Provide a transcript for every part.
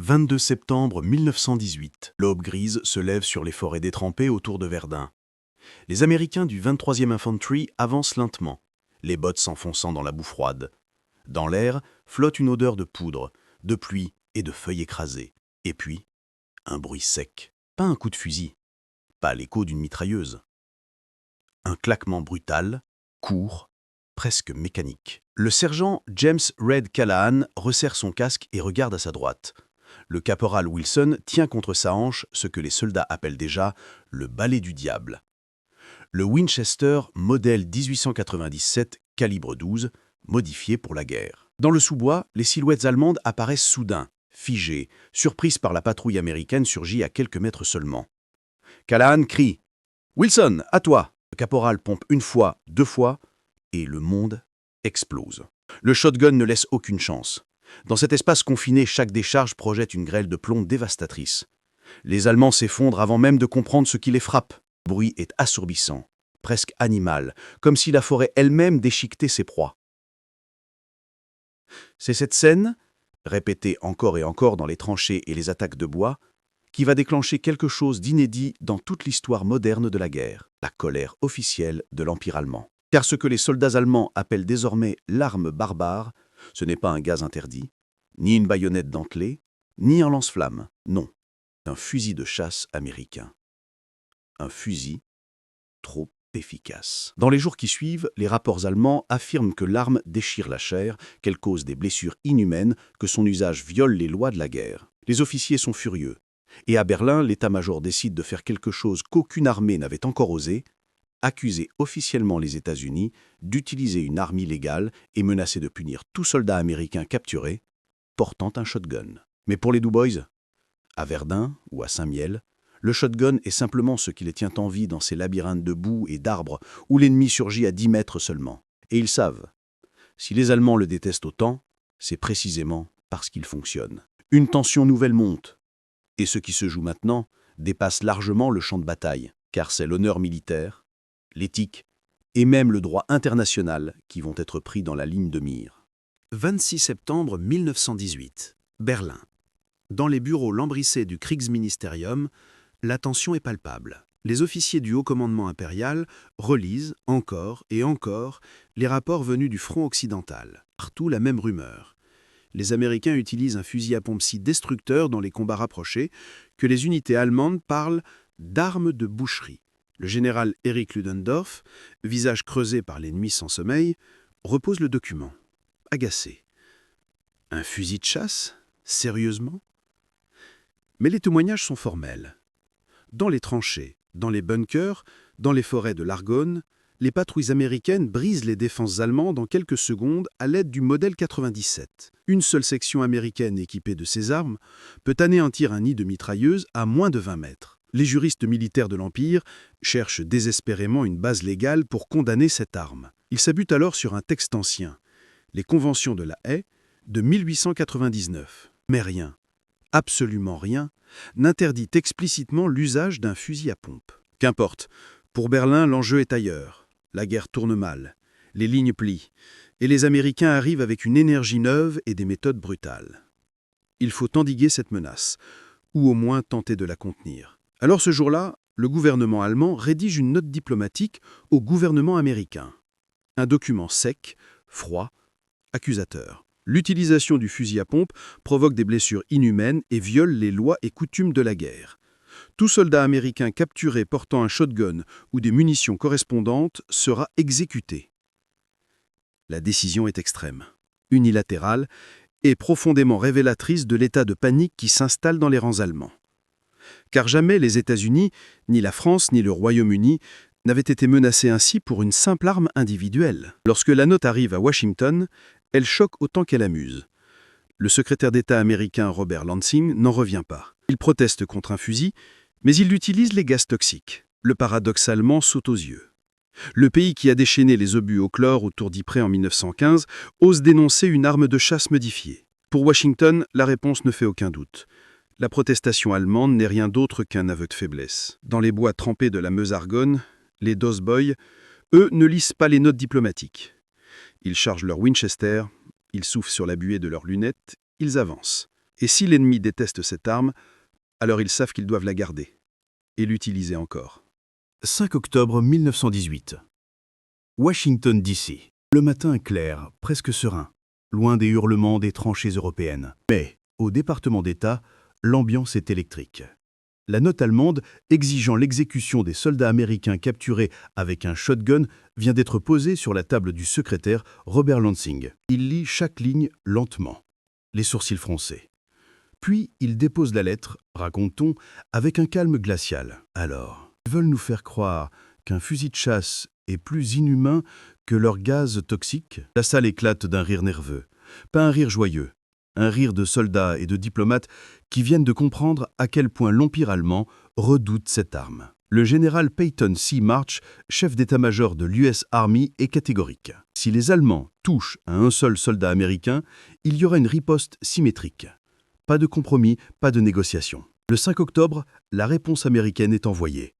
22 septembre 1918. L'aube grise se lève sur les forêts détrempées autour de Verdun. Les Américains du 23e Infantry avancent lentement, les bottes s'enfonçant dans la boue froide. Dans l'air flotte une odeur de poudre, de pluie et de feuilles écrasées. Et puis, un bruit sec. Pas un coup de fusil, pas l'écho d'une mitrailleuse. Un claquement brutal, court, presque mécanique. Le sergent James Red Callahan resserre son casque et regarde à sa droite. Le caporal Wilson tient contre sa hanche ce que les soldats appellent déjà le balai du diable. Le Winchester modèle 1897 calibre 12, modifié pour la guerre. Dans le sous-bois, les silhouettes allemandes apparaissent soudain, figées, surprises par la patrouille américaine surgie à quelques mètres seulement. Callahan crie « Wilson, à toi !» Le caporal pompe une fois, deux fois, et le monde explose. Le shotgun ne laisse aucune chance. Dans cet espace confiné, chaque décharge projette une grêle de plomb dévastatrice. Les Allemands s'effondrent avant même de comprendre ce qui les frappe. Le bruit est assourdissant, presque animal, comme si la forêt elle-même déchiquetait ses proies. C'est cette scène, répétée encore et encore dans les tranchées et les attaques de bois, qui va déclencher quelque chose d'inédit dans toute l'histoire moderne de la guerre, la colère officielle de l'Empire allemand. Car ce que les soldats allemands appellent désormais l'arme barbare, ce n'est pas un gaz interdit, ni une baïonnette dentelée, ni un lance-flamme, non, un fusil de chasse américain. Un fusil trop efficace. Dans les jours qui suivent, les rapports allemands affirment que l'arme déchire la chair, qu'elle cause des blessures inhumaines, que son usage viole les lois de la guerre. Les officiers sont furieux. Et à Berlin, l'état-major décide de faire quelque chose qu'aucune armée n'avait encore osé, accuser officiellement les États-Unis d'utiliser une arme illégale et menacer de punir tout soldat américain capturé portant un shotgun. Mais pour les Doughboys, à Verdun ou à Saint-Mihiel, le shotgun est simplement ce qui les tient en vie dans ces labyrinthes de boue et d'arbres où l'ennemi surgit à 10 mètres seulement. Et ils savent, si les Allemands le détestent autant, c'est précisément parce qu'il fonctionne. Une tension nouvelle monte. Et ce qui se joue maintenant dépasse largement le champ de bataille, car c'est l'honneur militaire, l'éthique et même le droit international qui vont être pris dans la ligne de mire. 26 septembre 1918, Berlin. Dans les bureaux lambrissés du Kriegsministerium, la tension est palpable. Les officiers du haut commandement impérial relisent encore et encore les rapports venus du front occidental. Partout la même rumeur. Les Américains utilisent un fusil à pompe si destructeur dans les combats rapprochés que les unités allemandes parlent d'armes de boucherie. Le général Erich Ludendorff, visage creusé par les nuits sans sommeil, repose le document, agacé. Un fusil de chasse? Sérieusement? Mais les témoignages sont formels. Dans les tranchées, dans les bunkers, dans les forêts de l'Argonne, les patrouilles américaines brisent les défenses allemandes en quelques secondes à l'aide du modèle 97. Une seule section américaine équipée de ces armes peut anéantir un nid de mitrailleuses à moins de 20 mètres. Les juristes militaires de l'Empire cherchent désespérément une base légale pour condamner cette arme. Ils s'abutent alors sur un texte ancien, les Conventions de la Haye de 1899. Mais rien, absolument rien, n'interdit explicitement l'usage d'un fusil à pompe. Qu'importe, pour Berlin, l'enjeu est ailleurs. La guerre tourne mal, les lignes plient, et les Américains arrivent avec une énergie neuve et des méthodes brutales. Il faut endiguer cette menace, ou au moins tenter de la contenir. Alors ce jour-là, le gouvernement allemand rédige une note diplomatique au gouvernement américain. Un document sec, froid, accusateur. L'utilisation du fusil à pompe provoque des blessures inhumaines et viole les lois et coutumes de la guerre. Tout soldat américain capturé portant un shotgun ou des munitions correspondantes sera exécuté. La décision est extrême, unilatérale et profondément révélatrice de l'état de panique qui s'installe dans les rangs allemands. Car jamais les États-Unis, ni la France, ni le Royaume-Uni n'avaient été menacés ainsi pour une simple arme individuelle. Lorsque la note arrive à Washington, elle choque autant qu'elle amuse. Le secrétaire d'État américain Robert Lansing n'en revient pas. Il proteste contre un fusil, mais il utilise les gaz toxiques. Le paradoxe allemand saute aux yeux. Le pays qui a déchaîné les obus au chlore autour d'Ypres en 1915 ose dénoncer une arme de chasse modifiée. Pour Washington, la réponse ne fait aucun doute. La protestation allemande n'est rien d'autre qu'un aveu de faiblesse. Dans les bois trempés de la Meuse-Argonne, les Dostboy, eux, ne lisent pas les notes diplomatiques. Ils chargent leur Winchester, ils soufflent sur la buée de leurs lunettes, ils avancent. Et si l'ennemi déteste cette arme, alors ils savent qu'ils doivent la garder et l'utiliser encore. 5 octobre 1918. Washington, D.C. Le matin clair, presque serein, loin des hurlements des tranchées européennes. Mais, au département d'État, l'ambiance est électrique. La note allemande exigeant l'exécution des soldats américains capturés avec un shotgun vient d'être posée sur la table du secrétaire Robert Lansing. Il lit chaque ligne lentement, les sourcils froncés. Puis il dépose la lettre, raconte-t-on, avec un calme glacial. Alors, ils veulent nous faire croire qu'un fusil de chasse est plus inhumain que leur gaz toxique? La salle éclate d'un rire nerveux. Pas un rire joyeux, un rire de soldats et de diplomates qui viennent de comprendre à quel point l'Empire allemand redoute cette arme. Le général Peyton C. March, chef d'état-major de l'US Army, est catégorique. Si les Allemands touchent à un seul soldat américain, il y aura une riposte symétrique. Pas de compromis, pas de négociation. Le 5 octobre, la réponse américaine est envoyée.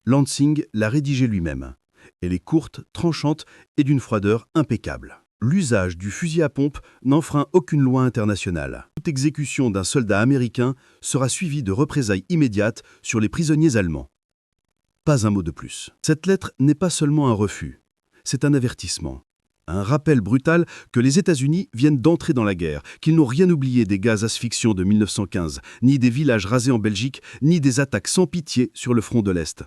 Lansing l'a rédigée lui-même. Elle est courte, tranchante et d'une froideur impeccable. L'usage du fusil à pompe n'enfreint aucune loi internationale. Toute exécution d'un soldat américain sera suivie de représailles immédiates sur les prisonniers allemands. Pas un mot de plus. Cette lettre n'est pas seulement un refus, c'est un avertissement. Un rappel brutal que les États-Unis viennent d'entrer dans la guerre, qu'ils n'ont rien oublié des gaz asphyxiants de 1915, ni des villages rasés en Belgique, ni des attaques sans pitié sur le front de l'Est.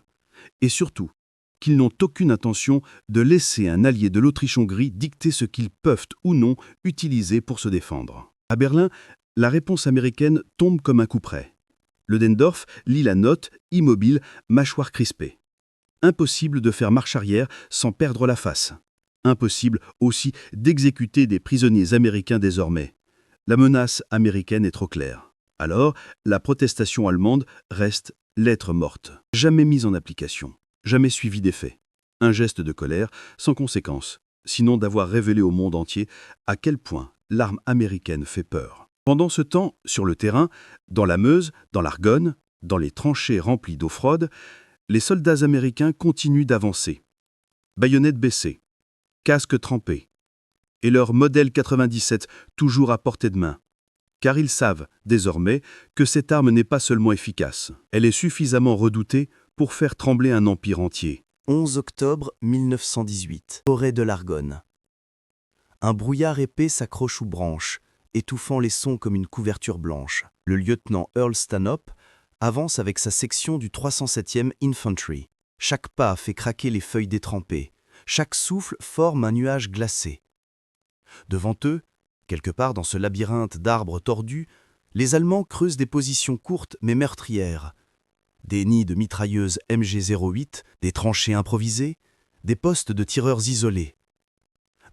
Et surtout, qu'ils n'ont aucune intention de laisser un allié de l'Autriche-Hongrie dicter ce qu'ils peuvent ou non utiliser pour se défendre. À Berlin, la réponse américaine tombe comme un coup près. Ludendorff lit la note, immobile, mâchoire crispée. Impossible de faire marche arrière sans perdre la face. Impossible aussi d'exécuter des prisonniers américains désormais. La menace américaine est trop claire. Alors, la protestation allemande reste lettre morte, jamais mise en application, jamais suivie d'effet. Un geste de colère sans conséquence, sinon d'avoir révélé au monde entier à quel point l'arme américaine fait peur. Pendant ce temps, sur le terrain, dans la Meuse, dans l'Argonne, dans les tranchées remplies d'eau froide, les soldats américains continuent d'avancer. Baïonnettes baissées, casques trempés, et leur modèle 97 toujours à portée de main. Car ils savent, désormais, que cette arme n'est pas seulement efficace, elle est suffisamment redoutée pour faire trembler un empire entier. 11 octobre 1918, forêt de l'Argonne. Un brouillard épais s'accroche aux branches, étouffant les sons comme une couverture blanche. Le lieutenant Earl Stanhope avance avec sa section du 307e Infantry. Chaque pas fait craquer les feuilles détrempées. Chaque souffle forme un nuage glacé. Devant eux, quelque part dans ce labyrinthe d'arbres tordus, les Allemands creusent des positions courtes mais meurtrières. Des nids de mitrailleuses MG-08, des tranchées improvisées, des postes de tireurs isolés.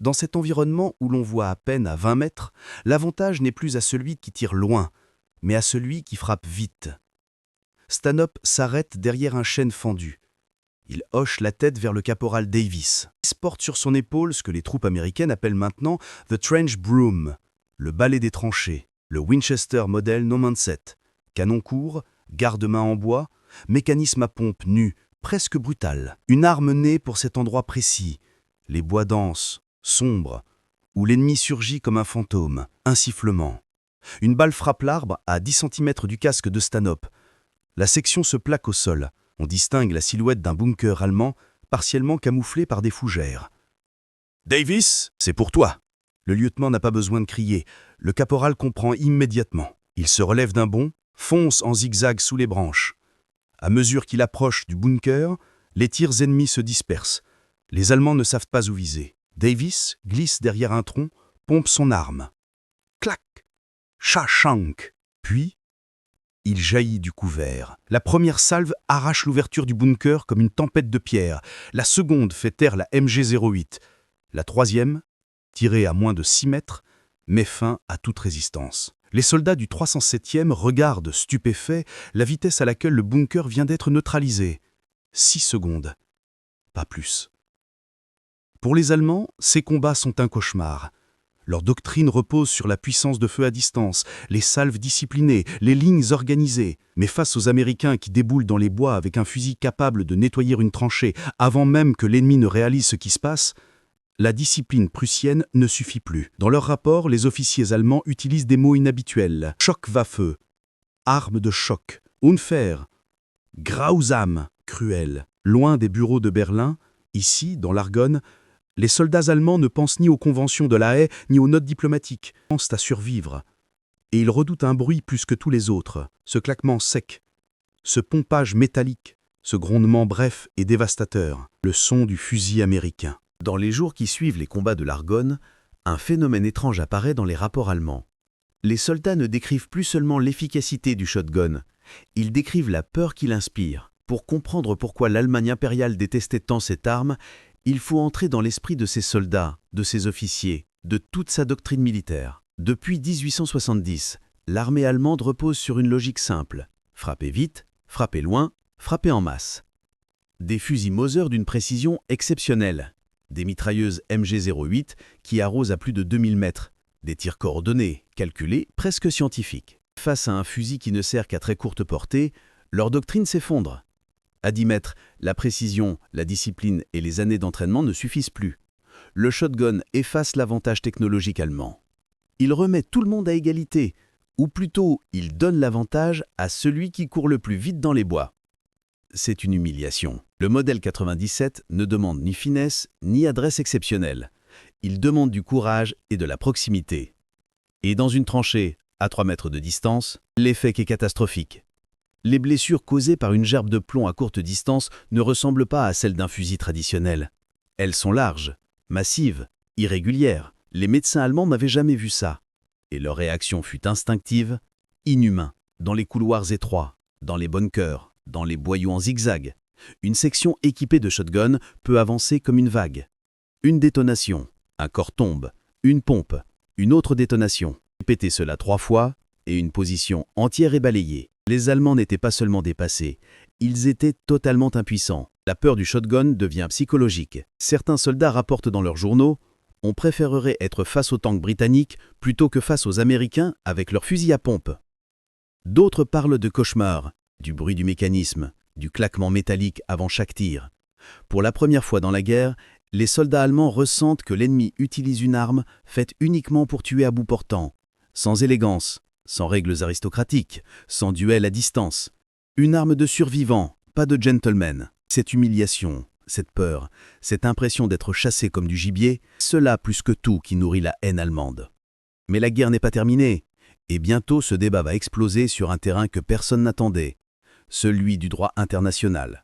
Dans cet environnement où l'on voit à peine à 20 mètres, l'avantage n'est plus à celui qui tire loin, mais à celui qui frappe vite. Stanhope s'arrête derrière un chêne fendu. Il hoche la tête vers le caporal Davis. Il porte sur son épaule ce que les troupes américaines appellent maintenant « the trench broom », le balai des tranchées, le Winchester modèle No Man 7, canon court, garde-main en bois, mécanisme à pompe nu, presque brutal. Une arme née pour cet endroit précis, les bois denses, sombres, où l'ennemi surgit comme un fantôme, un sifflement. Une balle frappe l'arbre à 10 cm du casque de Stanhope. La section se plaque au sol. On distingue la silhouette d'un bunker allemand, partiellement camouflé par des fougères. « Davis, c'est pour toi !» Le lieutenant n'a pas besoin de crier. Le caporal comprend immédiatement. Il se relève d'un bond, fonce en zigzag sous les branches. À mesure qu'il approche du bunker, les tirs ennemis se dispersent. Les Allemands ne savent pas où viser. Davis glisse derrière un tronc, pompe son arme. Clac! Cha-chank! Puis, il jaillit du couvert. La première salve arrache l'ouverture du bunker comme une tempête de pierre. La seconde fait taire la MG-08. La troisième, tirée à moins de 6 mètres, met fin à toute résistance. Les soldats du 307e regardent, stupéfaits, la vitesse à laquelle le bunker vient d'être neutralisé. 6 secondes. Pas plus. Pour les Allemands, ces combats sont un cauchemar. Leur doctrine repose sur la puissance de feu à distance, les salves disciplinées, les lignes organisées. Mais face aux Américains qui déboulent dans les bois avec un fusil capable de nettoyer une tranchée avant même que l'ennemi ne réalise ce qui se passe, La discipline prussienne ne suffit plus. Dans leur rapport, les officiers allemands utilisent des mots inhabituels. Schockwaffe, arme de choc, unfair, grausam, cruel. Loin des bureaux de Berlin, ici, dans l'Argonne, les soldats allemands ne pensent ni aux conventions de La Haye ni aux notes diplomatiques. Ils pensent à survivre. Et ils redoutent un bruit plus que tous les autres. Ce claquement sec, ce pompage métallique, ce grondement bref et dévastateur, le son du fusil américain. Dans les jours qui suivent les combats de l'Argonne, un phénomène étrange apparaît dans les rapports allemands. Les soldats ne décrivent plus seulement l'efficacité du shotgun, ils décrivent la peur qu'il inspire. Pour comprendre pourquoi l'Allemagne impériale détestait tant cette arme, il faut entrer dans l'esprit de ses soldats, de ses officiers, de toute sa doctrine militaire. Depuis 1870, l'armée allemande repose sur une logique simple: frapper vite, frapper loin, frapper en masse. Des fusils Mauser d'une précision exceptionnelle, des mitrailleuses MG-08 qui arrosent à plus de 2000 mètres, des tirs coordonnés, calculés, presque scientifiques. Face à un fusil qui ne sert qu'à très courte portée, leur doctrine s'effondre. À 10 mètres, la précision, la discipline et les années d'entraînement ne suffisent plus. Le shotgun efface l'avantage technologique allemand. Il remet tout le monde à égalité, ou plutôt, il donne l'avantage à celui qui court le plus vite dans les bois. C'est une humiliation. Le modèle 97 ne demande ni finesse, ni adresse exceptionnelle. Il demande du courage et de la proximité. Et dans une tranchée, à 3 mètres de distance, l'effet est catastrophique. Les blessures causées par une gerbe de plomb à courte distance ne ressemblent pas à celles d'un fusil traditionnel. Elles sont larges, massives, irrégulières. Les médecins allemands n'avaient jamais vu ça. Et leur réaction fut instinctive, inhumain. Dans les couloirs étroits, dans les bunkers, dans les boyaux en zigzag, une section équipée de shotgun peut avancer comme une vague. Une détonation, un corps tombe, une pompe, une autre détonation. Répétez cela 3 fois et une position entière est balayée. Les Allemands n'étaient pas seulement dépassés, ils étaient totalement impuissants. La peur du shotgun devient psychologique. Certains soldats rapportent dans leurs journaux: on préférerait être face aux tanks britanniques plutôt que face aux Américains avec leurs fusils à pompe. D'autres parlent de cauchemar, du bruit du mécanisme, du claquement métallique avant chaque tir. Pour la première fois dans la guerre, les soldats allemands ressentent que l'ennemi utilise une arme faite uniquement pour tuer à bout portant, sans élégance, sans règles aristocratiques, sans duel à distance. Une arme de survivant, pas de gentleman. Cette humiliation, cette peur, cette impression d'être chassé comme du gibier, cela plus que tout qui nourrit la haine allemande. Mais la guerre n'est pas terminée, et bientôt ce débat va exploser sur un terrain que personne n'attendait, celui du droit international.